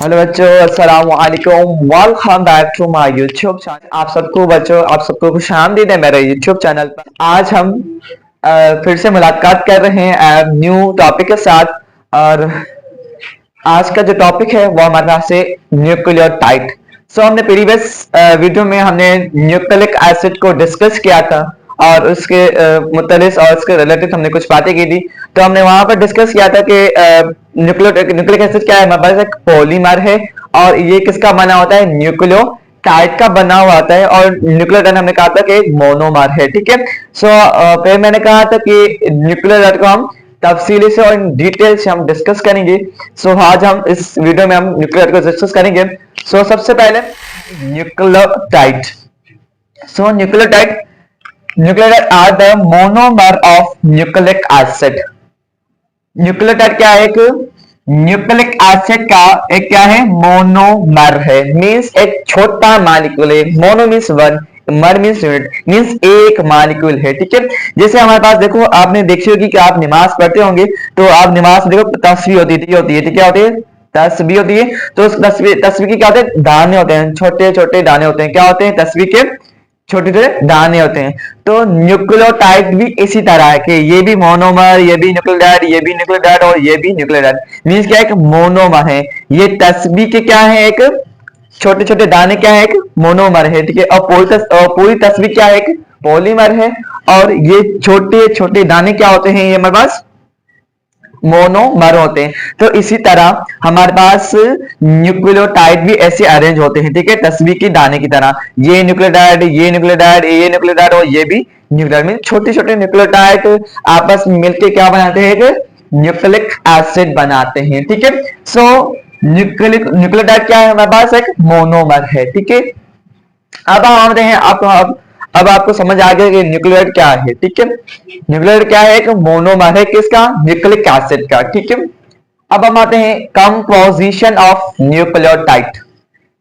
Hello बच्चों, अस्सलाम वालेकुम। Welcome back to my YouTube channel. आप सबको खुश आमदीद है मेरे यूट्यूब चैनल पर। आज हम फिर से मुलाकात कर रहे हैं न्यू टॉपिक के साथ। और आज का जो टॉपिक है वो हमारे पास है न्यूक्लियोटाइड। हमने प्रीवियस वीडियो में हमने न्यूक्लिक एसिड को डिस्कस किया था और उसके मुतलिक और उसके रिलेटेड हमने कुछ बातें की थी। तो हमने वहां पर डिस्कस किया था कि न्यूक्लिक एसिड क्या है, हमारे पास एक पॉलीमर है और ये किसका बना होता है, न्यूक्लियोटाइड का बना हुआ होता है। और न्यूक्लियोटाइड हमने कहा था कि एक मोनोमर है, ठीक है। फिर मैंने कहा था कि न्यूक्लियोटाइड को हम तफसीली से और डिटेल से हम डिस्कस करेंगे। आज हम इस वीडियो में हम न्यूक्लियोटाइड को डिस्कस करेंगे। सबसे पहले nucleotide. Nucleotide are the monomer of nucleic acid. Nucleotide क्या है, एक न्यूक्लिक एसिड का एक क्या है, मोनोमर है। मींस एक छोटा मॉलिक्यूल है। मोनो मींस वन, मर मींस यूनिट, मींस एक मॉलिक्यूल है, ठीक है। जैसे हमारे पास देखो, आपने देखी होगी कि आप नमाज पढ़ते होंगे तो आप नमाज में देखो तस्बीह होती है, क्या होती है, तस्बीह होती है। तो उस तस्बीह के क्या होते हैं, दाने होते हैं, छोटे छोटे दाने होते हैं। क्या होते हैं, तस्बीह के छोटे छोटे दाने होते हैं। तो न्यूक्लियोटाइड भी इसी तरह है कि ये भी मोनोमर, ये भी न्यूक्लियोटाइड, ये भी न्यूक्लियोटाइड और ये भी न्यूक्लियोटाइड। मींस क्या है, एक मोनोमर है। ये तस्बीह के क्या है, एक छोटे छोटे दाने क्या है, एक मोनोमर है, ठीक है। और पूरी तस्बीह क्या है, एक पॉलीमर है। और ये छोटे छोटे दाने क्या होते हैं, ये हमारे पास मोनोमर होते हैं। तो इसी तरह हमारे पास न्यूक्लियोटाइड भी ऐसे अरेंज होते हैं, ठीक है, तस्वीर की दाने की तरह। ये न्यूक्लियोटाइड, ये न्यूक्लियोटाइड, ये न्यूक्लियोटाइड और ये भी न्यूक्लियोटाइड। में छोटे छोटे न्यूक्लियोटाइड आपस में मिलकर क्या बनाते हैं, एक न्यूक्लिक एसिड बनाते हैं, ठीक है। न्यूक्लियोटाइड क्या है, हमारे पास एक मोनोमर है, ठीक है। अब हम आते हैं अब आपको समझ आ गया कि न्यूक्लियोटाइड क्या है, ठीक है। न्यूक्लियोटाइड क्या है, एक मोनोमर है किसका, न्यूक्लिक एसिड का, ठीक है। अब हम आते हैं कंपोजिशन ऑफ न्यूक्लियोटाइड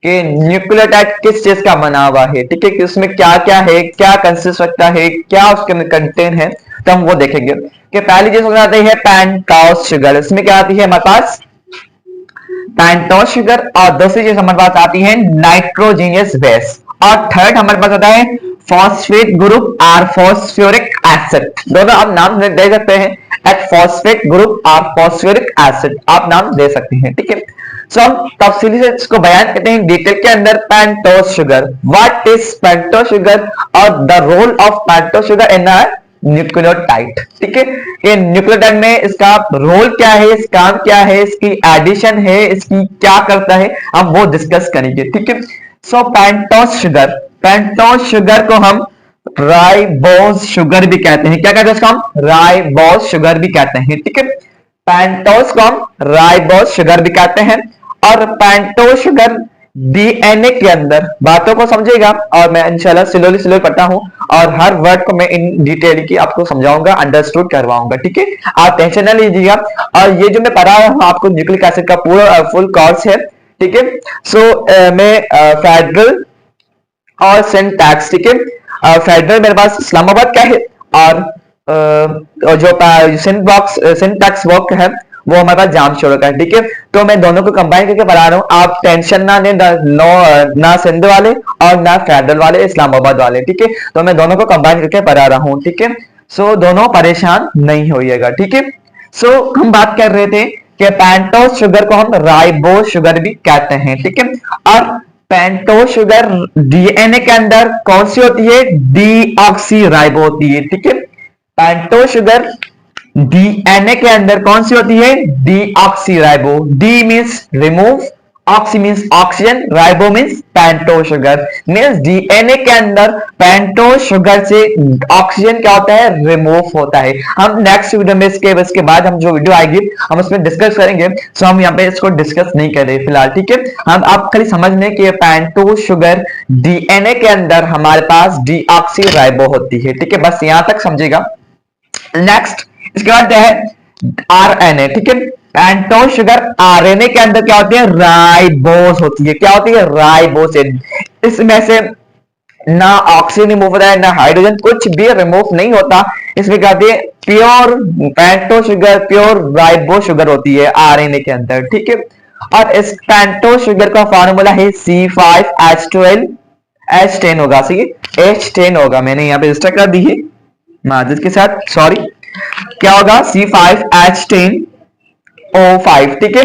कि न्यूक्लियोटाइड किस चीज का बना हुआ है, ठीक है, कि उसमें क्या क्या है, क्या कंसिस्ट रखता है, क्या उसके अंदर कंटेन है। तो हम वो देखेंगे कि पहली चीज आती है पेंटोस शुगर। इसमें क्या आती है हमारे पास, पेंटोस शुगर। और दूसरी चीज हमारे पास आती है नाइट्रोजीनियस बेस। और थर्ड हमारे पास आता है फॉस्फेट ग्रुप और फॉस्फोरिक एसिड। दोनों आप नाम दे सकते हैं, एक फॉस्फेट ग्रुप और फॉस्फोरिक एसिड आप नाम दे सकते हैं, ठीक है। हम तफसीली से इसको बयान करते हैं डिटेल के अंदर। Pentose sugar, what is pentose sugar और the role of pentose sugar in nucleotide, ठीक है। ये न्यूक्लियोटाइड में इसका रोल क्या है, इस काम क्या है, इसकी एडिशन है, इसकी क्या करता है, हम वो डिस्कस करेंगे, ठीक है। पेंटोस शुगर को हम राइबोज शुगर भी कहते हैं। क्या कहते हैं इसको हम, राइबोज शुगर भी कहते हैं, ठीक है। पेंटोस को हम राइबोज शुगर भी कहते हैं। और पेंटोस शुगर डीएनए के अंदर, बातों को समझेगा और मैं इंशाल्लाह स्लोली पढ़ता हूं और हर वर्ड को मैं इन डिटेल की आपको समझाऊंगा, अंडरस्टूड करवाऊंगा, ठीक है। आप टेंशन ना लीजिएगा। और ये जो मैं पढ़ा रहा हूं आपको न्यूक्लिक एसिड का पूरा फुल कोर्स है, ठीक है। मैं फेडरल और सिंटैक्स, ठीक है। फेडरल मेरे पास इस्लामाबाद का है और जो सिंटैक्स वर्क है वो हमारे पास जामशोर का है, ठीक है। तो मैं दोनों को कंबाइन करके पढ़ा रहा हूँ, आप टेंशन ना लें, ना सिंध वाले और ना फेडरल वाले, इस्लामाबाद वाले, ठीक है। तो मैं दोनों को कंबाइन करके पढ़ा रहा हूँ, ठीक है। दोनों परेशान नहीं होइएगा, ठीक है। हम बात कर रहे थे कि पेंटोस शुगर को हम राइबोज शुगर भी कहते हैं, ठीक है। और पेंटोस शुगर डीएनए के अंदर कौन सी होती है, डीऑक्सी राइबो होती है, ठीक है। पेंटोस शुगर डीएनए के अंदर कौन सी होती है, deoxy ribo. D means remove, oxy means oxygen, ribo means pentose sugar. Means DNA के अंदर पेंटोस शुगर से ऑक्सीजन क्या होता है, रिमूव होता है। हम नेक्स्ट वीडियो में इसके बाद हम जो वीडियो आएगी हम उसमें डिस्कस करेंगे। हम यहाँ पे इसको डिस्कस नहीं कर रहे फिलहाल, ठीक है। हम आप खाली समझ लें कि पेंटोस शुगर डीएनए के अंदर हमारे पास डीऑक्सी राइबो होती है, ठीक है। बस यहां तक समझेगा। नेक्स्ट इसके बाद है आरएनए, ठीक है। पेंटोस शुगर आरएनए के अंदर क्या होती है, राइबोस होती है। क्या होती है, राइबोस। इसमें से ना ऑक्सीजन रिमूव होता है, ना हाइड्रोजन, कुछ भी रिमूव नहीं होता। इसमें क्या होती है, pure pentose sugar, pure ribose sugar होती है आरएनए के अंदर, ठीक है। और इस पेंटो शुगर का फॉर्मूला है C5H12H10 होगा, सी H10 होगा, मैंने यहाँ पे रजिस्टर कर दी है माजिद के साथ, सॉरी। क्या होगा C5H10O5, ठीक है,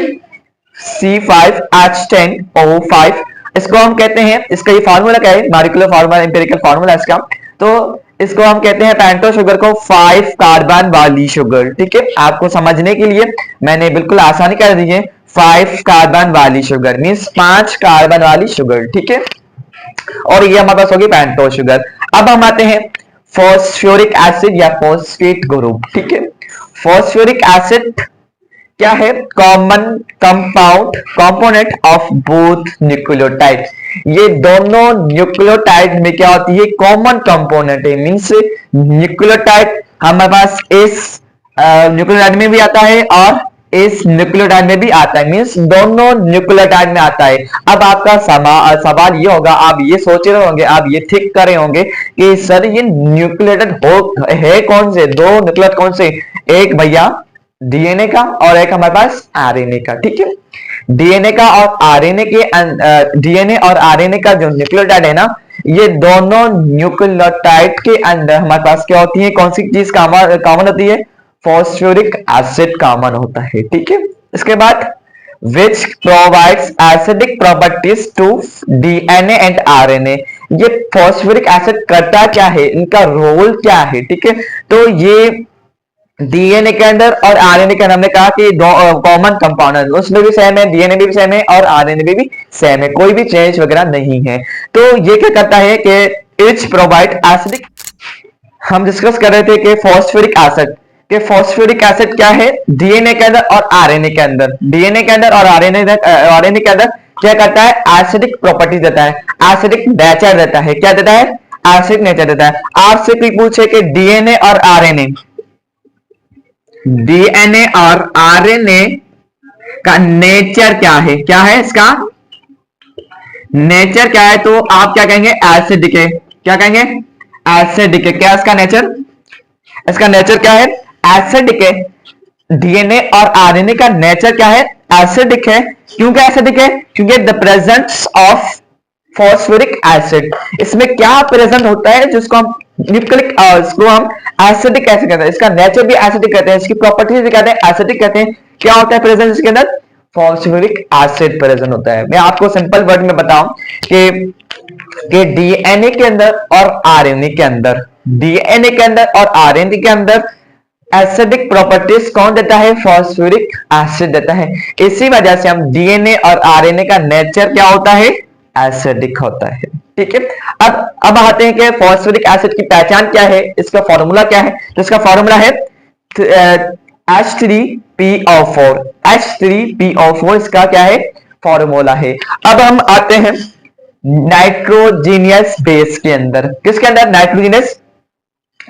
C5H10O5, इसको हम कहते हैं, इसका ये फार्मूला क्या है, मॉलिक्यूलर फार्मूला, एम्पिरिकल फार्मूला इसका, तो इसको हम कहते हैं पेंटो शुगर को 5 कार्बन वाली शुगर, ठीक है। आपको समझने के लिए मैंने बिल्कुल आसानी कर दी है, 5 कार्बन वाली शुगर मीन्स 5 कार्बन वाली शुगर, ठीक है। और ये हमारे पास होगी पेंटो शुगर। अब हम आते हैं फॉस्फोरिक एसिड या फॉस्फेट ग्रुप, ठीक है। फॉस्फोरिक एसिड क्या है, common compound component of both nucleotide, ये दोनों न्यूक्लियोटाइड में क्या होती है, कॉमन कंपोनेंट है, मींस न्यूक्लियोटाइड हमारे पास इस न्यूक्लियोटाइड में भी आता है और इस न्यूक्लियोटाइड में भी आता है, मींस दोनों न्यूक्लियोटाइड में आता है। अब आपका सवाल ये होगा, आप ये सोच रहे होंगे, आप ये थिंक कर रहे होंगे कि सर ये न्यूक्लियोटाइड है कौन से, दो न्यूक्लियोटाइड कौन से, एक भैया डीएनए का और एक हमारे पास आरएनए का, ठीक है। डीएनए का और आरएनए के डीएनए और आरएनए का जो न्यूक्लियोटाइड है ना, ये दोनों न्यूक्लियोटाइड के अंदर हमारे पास क्या होती है, कौन सी चीज कॉमन होती है, फॉस्फोरिक एसिड कॉमन होता है, ठीक है। इसके बाद which provides acidic properties to DNA and RNA, ये फॉस्फोरिक एसिड करता क्या है, इनका रोल क्या है, ठीक है। तो ये डीएनए के अंदर और आरएनए के अंदर हमने कहा कि दो कॉमन कंपाउंड है, उसमें भी सेम है, डीएनए में भी सेम है और आरएनए में भी सेम है, कोई भी चेंज वगैरह नहीं है। तो ये क्या करता है कि इच प्रोवाइड एसिडिक, हम डिस्कस कर रहे थे कि फॉस्फोरिक एसिड के फॉस्फोरिक एसिड क्या है, डीएनए के अंदर और आरएनए के अंदर, डीएनए के अंदर और आरएनए के अंदर क्या करता है, एसिडिक प्रॉपर्टी देता है, एसिडिक नेचर देता है, क्या देता है, एसिडिक नेचर देता है। आपसे कोई पूछे कि डीएनए और आरएनए, डीएनए और आरएनए का नेचर क्या है इसका नेचर क्या है, तो आप क्या कहेंगे, एसिडिक है, क्या कहेंगे, एसिडिक है। क्या इसका नेचर, इसका नेचर क्या है, एसिडिक है। डीएनए और आरएनए का नेचर क्या है, एसिडिक है। क्यों क्या एसिडिक है, क्योंकि the presence of phosphoric acid, इसमें क्या प्रेजेंट होता है जिसको हम न्यूक्लिक इसको हम एसिडिक एसिड कहते हैं, इसका नेचर भी एसिडिक कहते हैं, इसकी प्रॉपर्टीज भी कहते हैं एसिडिक कहते हैं। क्या होता है प्रेजेंट इसके अंदर, फॉस्फोरिक एसिड प्रेजेंट होता है। मैं आपको सिंपल वर्ड में बताऊं कि डीएनए के अंदर और आरएनए के अंदर, डीएनए के अंदर और आरएनए के अंदर एसिडिक प्रॉपर्टीज कौन देता है, फॉस्फोरिक एसिड देता है। इसी वजह से हम डीएनए और आरएनए का नेचर क्या होता है, एसिडिक होता है, ठीक है। अब आते हैं कि फॉस्फोरिक एसिड की पहचान क्या है, इसका फॉर्मूला क्या है, तो इसका फॉर्मूला है H3PO4, H3PO4 इसका क्या है, फॉर्मूला है। अब हम आते हैं नाइट्रोजीनियस बेस के अंदर, किसके अंदर, नाइट्रोजीनियस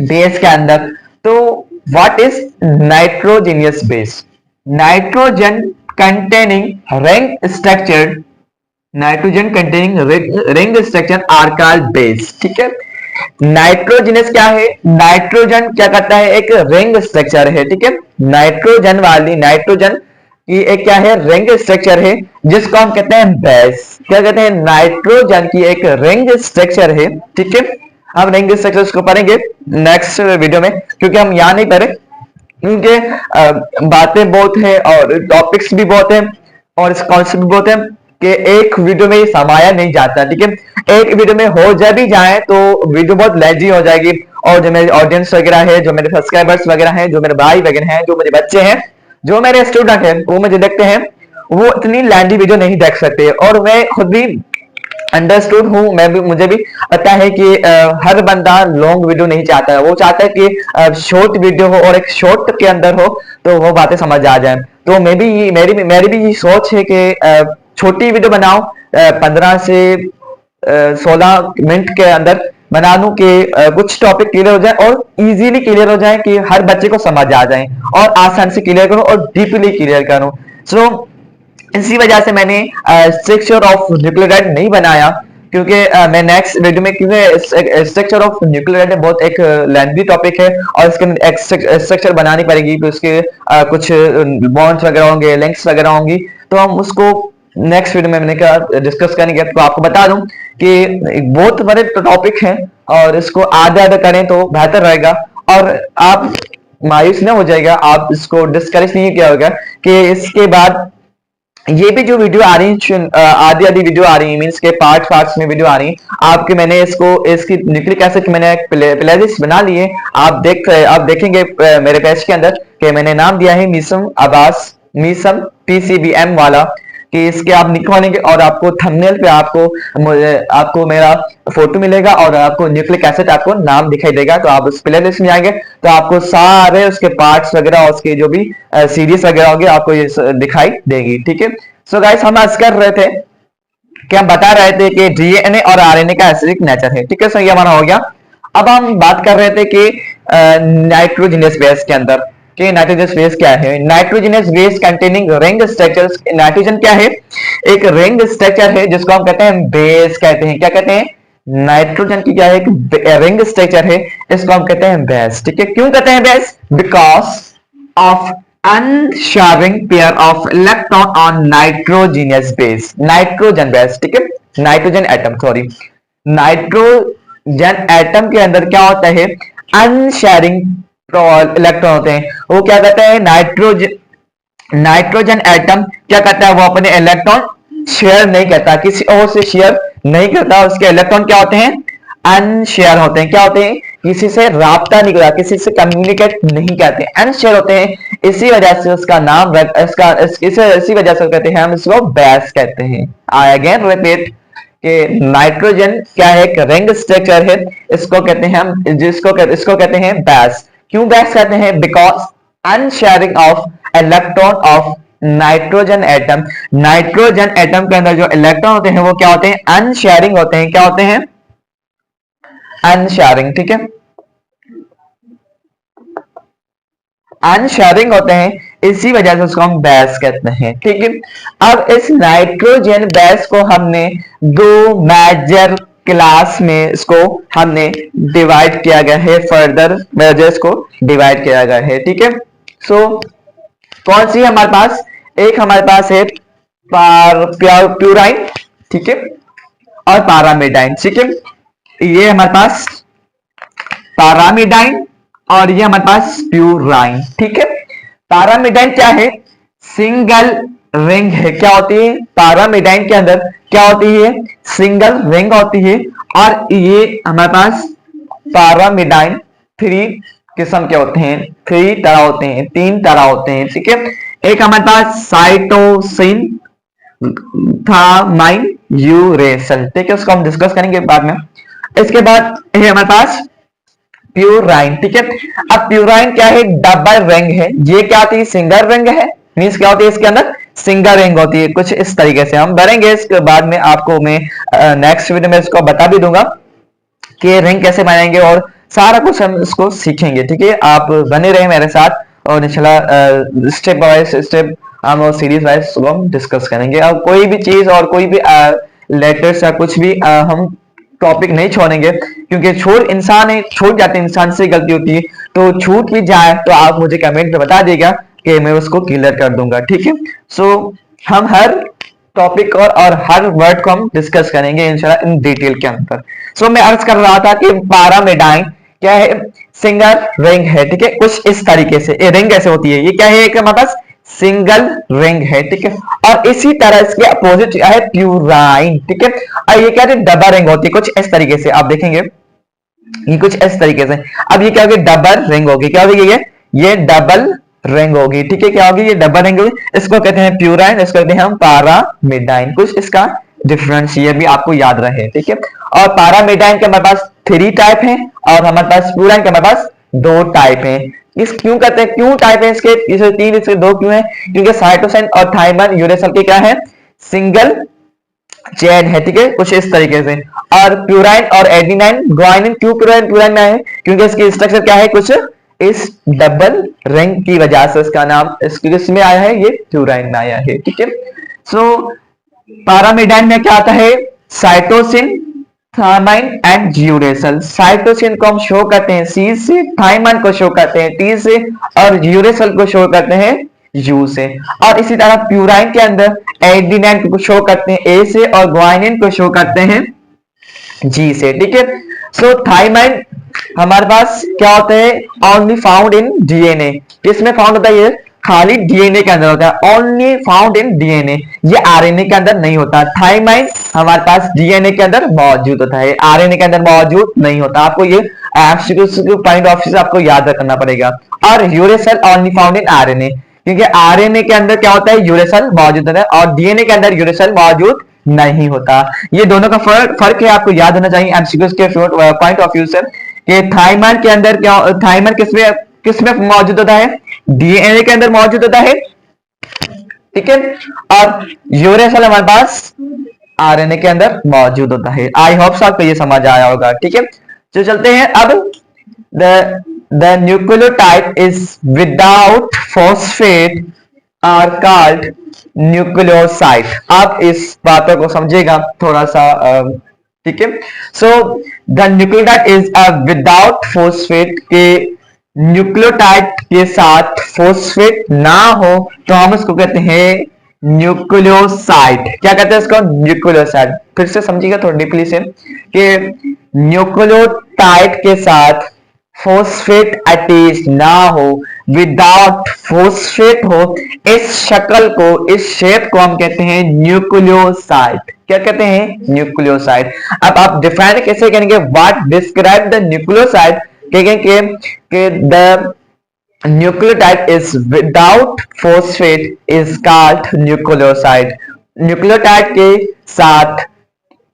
बेस के अंदर। तो what is nitrogenous base, nitrogen containing ring structure, nitrogen containing ring structure are called base, ठीक है। नाइट्रोजनस क्या है, नाइट्रोजन क्या करता है, एक रिंग स्ट्रक्चर है, ठीक है। नाइट्रोजन वाली, नाइट्रोजन की एक क्या है, रिंग स्ट्रक्चर है, जिसको हम कहते हैं बेस, क्या कहते हैं, नाइट्रोजन की एक रिंग स्ट्रक्चर है, ठीक है। हम रिंग स्ट्रक्चर को पढ़ेंगे नेक्स्ट वीडियो में, क्योंकि हम यहाँ नहीं पढ़े, क्योंकि बातें बहुत है और टॉपिक्स भी बहुत है और इस कॉन्सेप्ट भी बहुत है कि एक वीडियो में ये समाया नहीं जाता, ठीक है। एक वीडियो में हो जा भी जाए तो वीडियो बहुत लेजी हो जाएगी, और जो मेरे ऑडियंस वगैरह है, जो मेरे सब्सक्राइबर्स वगैरह हैं, जो मेरे भाई वगैरह हैं, जो मेरे बच्चे हैं, जो मेरे स्टूडेंट हैं, वो मुझे देखते हैं, वो इतनी लेंदी वीडियो नहीं देख सकते। और मैं खुद भी अंडरस्टूड हूं, मैं भी, मुझे भी पता है कि हर बंदा लॉन्ग वीडियो नहीं चाहता है, वो चाहता है कि शॉर्ट वीडियो हो और एक शॉर्ट के अंदर हो तो वो बातें समझ आ जाए। तो मेरी भी ये सोच है कि छोटी वीडियो बनाओ, 15 से 16 मिनट के अंदर बना दूं कि कुछ टॉपिक क्लियर हो जाए और इजीली क्लियर हो जाए, कि हर बच्चे को समझ आ जाए और आसान से क्लियर करूं और डीपली क्लियर करूं। सो इसी वजह से मैंने स्ट्रक्चर ऑफ न्यूक्लियोटाइड नहीं बनाया, क्योंकि मैं नेक्स्ट वीडियो में, क्योंकि स्ट्रक्चर ऑफ न्यूक्लियोटाइड बहुत एक लेंथी टॉपिक है और इसके एक स्ट्रक्चर बनानी पड़ेगी, तो इसके कुछ बॉन्ड्स वगैरह होंगे, लिंक्स वगैरह होंगी, तो हम उसको नेक्स्ट वीडियो में मैंने कहा डिस्कस करेंगे। तो आपको बता दूं कि एक बहुत बड़े टॉपिक है और इसको आधे आधे करें तो बेहतर रहेगा और आप मायूस ना हो जाएगा, आप इसको डिस्करेज नहीं किया होगा कि इसके बाद ये भी जो वीडियो आ रही है आधी आधी वीडियो आ रही है, मींस के पार्ट्स में वीडियो आ रही है आपके, मैंने इसकी न्यूक्लिक एसिड मैंने प्लेलिस्ट बना ली है। आप देखेंगे मेरे पेज के अंदर कि मैंने नाम दिया है मीसम अब्बास, मीसम PCBM वाला, कि इसके आप निकलवाएंगे और आपको थंबनेल पे आपको मेरा फोटो मिलेगा और आपको न्यूक्लिक एसिड आपको नाम दिखाई देगा। तो आप उस प्लेलिस्ट में जाएंगे तो आपको सारे उसके पार्ट्स वगैरह और उसके जो भी सीरीज वगैरह होगी आपको ये दिखाई देगी। ठीक है, सो गाइस हम आज कर रहे थे कि हम बता रहे थे कि DNA और RNA का एसिडिक नेचर है। ठीक है, सो ये हमारा हो गया। अब हम बात कर रहे थे कि नाइट्रोजनस बेस के अंदर कि नाइट्रोजनस बेस क्या है। Nitrogenous base containing ring structures, nitrogen क्या है, एक रिंग स्ट्रक्चर है जिसको हम कहते हैं बेस कहते हैं। क्या कहते हैं, नाइट्रोजन की क्या है, एक रिंग स्ट्रक्चर है, इसको हम कहते हैं बेस। ठीक है, क्यों कहते हैं base, because of unsharing pair of electron on nitrogenous base, nitrogen base. ठीक है, nitrogen atom, sorry nitrogen atom के अंदर क्या होता है, अनशेयरिंग इलेक्ट्रॉन होते हैं। वो क्या कहते हैं, नाइट्रोजन एटम क्या करता है, वो अपने इलेक्ट्रॉन शेयर नहीं करता, किसी और से शेयर नहीं करता, उसके इलेक्ट्रॉन क्या होते हैं, अनशेयर होते हैं। क्या होते हैं, किसी से राब्ता नहीं करता, किसी से कम्युनिकेट नहीं करते, अनशेयर होते हैं। इसी वजह से उसका नाम इसी वजह से कहते हैं, हम इसको बेस कहते हैं। आई अगेन रिपीट कि नाइट्रोजन क्या है, एक रिंग स्ट्रक्चर है, इसको कहते हैं हम इसको कहते हैं बेस। क्यों बेस कहते हैं, because unsharing of electron of nitrogen atom, nitrogen atom के अंदर जो इलेक्ट्रॉन होते हैं वो क्या होते हैं, अनशेयरिंग होते हैं। क्या होते हैं, अनशेयरिंग। ठीक है, अनशेयरिंग होते हैं, इसी वजह से उसको हम बेस कहते हैं। ठीक है, अब इस नाइट्रोजन बेस को हमने दो मेजर क्लास में इसको हमने डिवाइड किया गया है, फर्दर मेजर्स को डिवाइड किया गया है। ठीक है, सो कौन सी हमारे पास, एक हमारे पास है प्यूराइन, ठीक है, और पारामिडाइन। ठीक है, ये हमारे पास पारामिडाइन और ये हमारे पास प्यूराइन। ठीक है, पारामिडाइन क्या है, सिंगल रिंग है। क्या होती है, पारामिडाइन के अंदर क्या होती है, सिंगल रिंग होती है। और ये हमारे पास पारामिडाइन 3 किस्म के होते हैं, 3 तरह होते हैं, 3 तरह होते हैं। ठीक है, एक हमारे पास साइटोसिन, थामाइन, यूरेसिल। ठीक है, उसको हम डिस्कस करेंगे बाद में। इसके बाद है हमारे पास प्यूराइन। ठीक है, अब प्यूराइन क्या है, डबल रिंग है। ये क्या होती है, सिंगल रिंग है, मींस क्या होती है, इसके अंदर सिंगल रिंग होती है। कुछ इस तरीके से हम करेंगे, इसके बाद में आपको मैं नेक्स्ट वीडियो में इसको बता भी दूंगा कि रिंग कैसे बनाएंगे और सारा कुछ हम इसको सीखेंगे। ठीक है, आप बने रहे मेरे साथ और इंशाल्लाह स्टेप बाय स्टेप हम सीरीज वाइज हम डिस्कस करेंगे। अब कोई भी चीज और कोई भी लेटर्स या कुछ भी हम टॉपिक नहीं छोड़ेंगे, क्योंकि इंसान है, छूट जाते हैं, इंसान से गलती होती है, तो छूट भी जाए तो आप मुझे कमेंट में बता देगा कि मैं उसको क्लियर कर दूंगा। ठीक है, सो हम हर टॉपिक और हर वर्ड को हम डिस्कस करेंगे इंशाल्लाह इन डिटेल के अंदर। सो मैं अर्ज कर रहा था कि पारामिडाइन क्या है, सिंगल रिंग है। ठीक है, कुछ इस तरीके से ये रिंग कैसे होती है, ये क्या है, एक हमारे पास सिंगल रिंग है। ठीक है, और इसी तरह इसके अपोजिट है प्यूराइन। ठीक है, और ये क्या है, डबल रिंग होती है, कुछ इस तरीके से आप देखेंगे, ये कुछ इस तरीके से। अब ये क्या होगी, डबल रिंग होगी। क्या होगी, ये डबल रिंग होगी। ठीक है, क्या होगी, ये डबल रिंग होगी। इसको कहते हैं प्यूराइन, इसको कहते हैं हम पारामिडाइन। कुछ इसका डिफरेंस ये भी आपको याद रहे। ठीक है, और पारामिडाइन के हमारे पास 3 टाइप है और हमारे पास प्यूराइन के हमारे पास 2 टाइप है। इस क्यों कहते हैं, क्यों टाइप है इसके, इसे 3 इसके 2 क्यों है, क्योंकि साइटोसिन और थाइमिन, यूरेसिल के क्या है, सिंगल चेन है। ठीक है, कुछ इस तरीके से। और प्यूराइन और एडेनाइन, ग्वानिन, क्यों प्यूराइन में है, क्योंकि इसकी स्ट्रक्चर क्या है, कुछ इस डबल रिंग की वजह से इसका नाम इसमें आया है, ये प्यूराइन में आया है। ठीक है, सो पारामिडाइन में क्या आता है, cytosine, thymine and uracil. Cytosine को हम शो करते हैं C से, थाइमाइन को शो करते हैं T से, और यूरेसिल को शो करते हैं यू से। और इसी तरह प्यूराइन के अंदर एडेनिन को शो करते हैं ए से और ग्वानिन को शो करते हैं जी से। ठीक है, सो थाइमाइन हमारे पास क्या होता है, ओनली फाउंड इन डीएनए। किसमें फाउंड होता है, ये खाली डीएनए के अंदर होता है, ओनली फाउंड इन डीएनए, ये आरएनए के अंदर नहीं होता। थाइमाइन हमारे पास डीएनए के अंदर मौजूद होता है, आरएनए के अंदर मौजूद नहीं होता। आपको ये पॉइंट ऑफ से आपको याद रखना पड़ेगा। और uracil only found in RNA, क्योंकि आरएनए के अंदर क्या होता है, यूरेसिल मौजूद होता है और डीएनए के अंदर यूरेसिल मौजूद नहीं होता। ये दोनों का फर्क है, आपको याद होना चाहिए एमसीक्यूज के पॉइंट ऑफ व्यू से कि थाइमाइन के अंदर क्या, थाइमाइन किसमें मौजूद होता है, डीएनए के अंदर मौजूद होता है। ठीक है, और यूरेसिल हमारे पास आरएनए के अंदर मौजूद होता है। आई होप आपको ये समझ आया होगा। ठीक है, तो चलते हैं अब। the nucleotide is without phosphate are called nucleoside. आप इस बातों को समझेगा थोड़ा सा। ठीक है, so the nucleotide is without phosphate, के न्यूक्लियोटाइड के साथ फोस्फेट ना हो तो हम इसको कहते हैं न्यूक्लियोसाइड। क्या कहते हैं इसको, न्यूक्लियोसाइड। फिर से समझिएगा थोड़ा डीपली से कि न्यूक्लियोटाइड के साथ फोस्फेट अटैच ना हो, विदाउट फोस्फेट हो, इस शक्ल को, इस शेप को हम कहते हैं न्यूक्लियोसाइड। क्या कहते हैं, न्यूक्लियोसाइड। अब आप डिफाइन कैसे करेंगे, व्हाट डिस्क्राइब द न्यूक्लियोसाइड, कहेंगे कि the nucleotide is without phosphate is called nucleoside. Nucleotide के साथ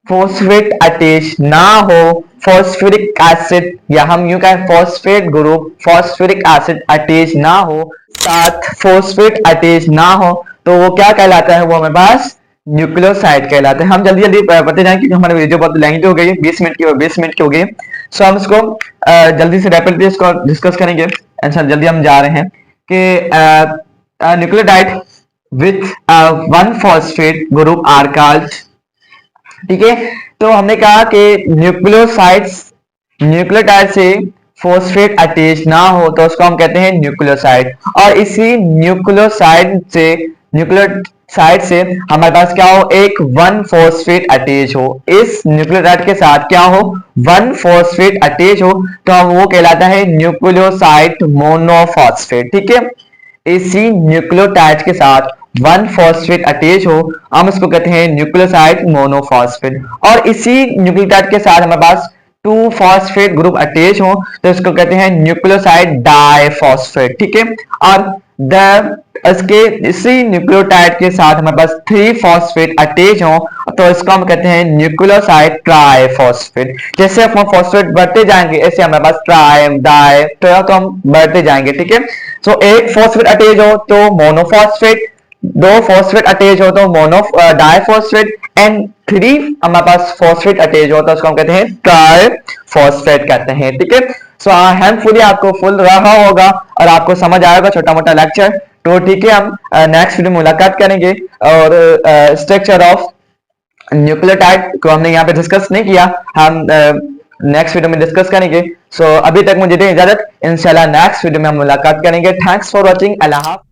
फोस्फेट अटैच ना हो, फॉस्फोरिक एसिड या हम यूं कहें phosphate group, phosphoric acid attach ना हो, साथ फोस्फेट अटैच ना हो, तो वो क्या कहलाता है, वो हमारे पास न्यूक्लियोसाइड कहलाता है। हम जल्दी जल्दी पढ़ते जाएं क्योंकि हमारे वीडियो बहुत लेंथी हो गई, 20 मिनट की हो गई। सो हम इसको जल्दी से रैपिडली इसको डिस्कस करेंगे। अच्छा, जल्दी हम जा रहे हैं कि nucleotide with one phosphate group are called. ठीक है, तो हमने कहा कि न्यूक्लियोटाइड से फोस्फेट अटैच ना हो तो उसको हम कहते हैं न्यूक्लियोसाइड। और इसी न्यूक्लियोसाइड से हमारे पास क्या हो, एक वन फॉस्फेट अटैच हो। इस न्यूक्लियोटाइड के साथ क्या हो, वन फॉस्फेट अटैच हो, तो हम वो कहलाता है न्यूक्लियोसाइड मोनोफॉस्फेट। ठीक है, इसी न्यूक्लियोटाइड के साथ वन फॉस्फेट अटैच हो, हम इसको कहते हैं न्यूक्लियोसाइड मोनोफॉस्फेट। और इसी न्यूक्लियोटाइड के साथ हमारे पास टू फॉस्फेट ग्रुप अटैच हो तो इसको कहते हैं न्यूक्लियोसाइड डाइफॉस्फेट। ठीक है, और इसी न्यूक्लियोटाइड के साथ हमारे पास थ्री फॉस्फेट अटैच हो तो इसको हम कहते हैं न्यूक्लियोसाइड ट्राइफॉस्फेट। जैसे हम फॉस्फेट बढ़ते जाएंगे ऐसे हमारे पास ट्राई डाई तो हम बढ़ते जाएंगे। ठीक है, सो एक फॉस्फेट अटैच हो तो मोनोफॉस्फेट, दो फॉस्फेट अटैच हो तो डाइफॉस्फेट, एंड थ्री हमारे पास फॉस्फेट अटैच हो तो उसको हम कहते हैं ट्राइफॉस्फेट कहते हैं। ठीक है, सो हेल्पफुली आपको फुल रहा होगा और आपको समझ आएगा छोटा मोटा लेक्चर। तो ठीक है, हम नेक्स्ट वीडियो में मुलाकात करेंगे और स्ट्रक्चर ऑफ न्यूक्लियोटाइड को हमने यहाँ पे डिस्कस नहीं किया, हम नेक्स्ट वीडियो में डिस्कस करेंगे। सो अभी तक मुझे दें इजाजत, इंशाल्लाह नेक्स्ट वीडियो में हम मुलाकात करेंगे। थैंक्स फॉर वॉचिंग, अल्लाह हाफ़िज़।